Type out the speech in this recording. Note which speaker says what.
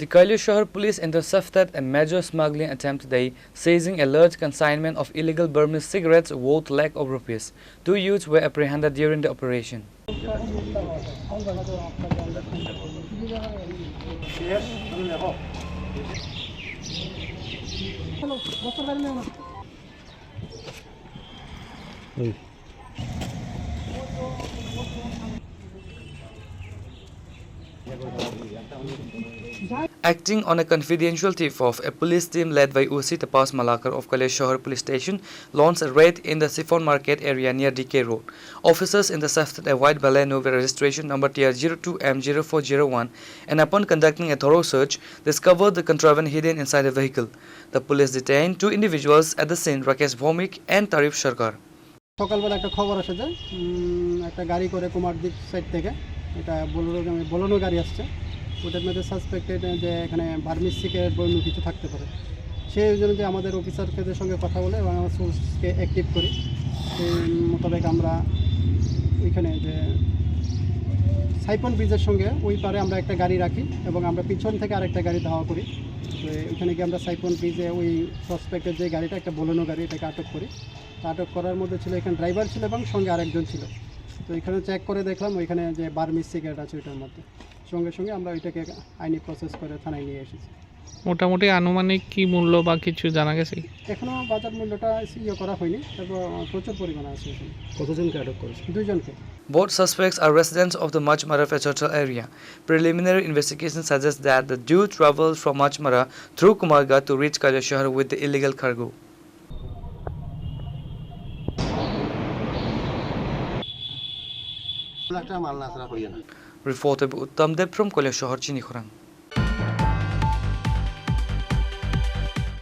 Speaker 1: The Kailashahar police intercepted a major smuggling attempt today, seizing a large consignment of illegal Burmese cigarettes worth lakhs of rupees. 2 youths were apprehended during the operation. Acting on a confidential tip-off, a police team led by UC Tapas Malakar of Kailashahar police station launched a raid in the Siphon market area near DK Road. Officers intercepted a white Baleno with registration number TR02M0401 and upon conducting a thorough search, discovered the contraband hidden inside the vehicle. The police detained 2 individuals at the scene, Rakesh Bhomik and Tarif Sarkar.
Speaker 2: সকালবেলা একটা খবর আসে যে একটা গাড়ি করে কুমারদ্বীপ side থেকে এটা বোলেরো গাড়ি আসছে ওটার মধ্যে সাসপেক্টেড যে এখানে বার্মিজ সিগারেট বন্য কিছু থাকতে পারে সেই জন্য যে আমাদের অফিসারদের সঙ্গে কথা বলে এবং আমরা সোর্সকে অ্যাক্টিভ করি সেই মোতাবেক আমরা ওইখানে যে সাইপন ব্রিজের সঙ্গে ওই পারে আমরা একটা গাড়ি রাখি এবং আমরা পিছন থেকে আরেকটা গাড়ি ধাওয়া করি তো ওইখানে গিয়ে আমরা সাইপন ব্রিজে ওই সাসপেক্টেড যে গাড়িটা একটা বোলেরো গাড়ি এটাকে আটক করি আটক করার মধ্যে ছিল এখানে ড্রাইভার ছিল এবং সঙ্গে আরেকজন ছিল তো এখানে চেক করে দেখলাম ওইখানে যে বার্মিজ সিগারেট আছে ওইটার মধ্যে সঙ্গে সঙ্গে আমরা ওইটাকে আইনি প্রসেস করে থানায় নিয়ে এসেছি
Speaker 3: মোটামুটি আনুমানিক কি মূল্য বা কিছু জানা গেছে
Speaker 2: এখনো বাজার মূল্যটা করা হয়নি তারপর প্রচুর পরিমাণে আছে এখানে কতজনকে আটক করেছে 2 জনকে
Speaker 1: Both suspects are residents of the Machmara Federal area. Preliminary investigation suggests that the duo traveled from Machmara through Kumarga to reach Kailashahar with the illegal cargo. Reported by Uttam Deb from Kailashahar, Chini, Khorang.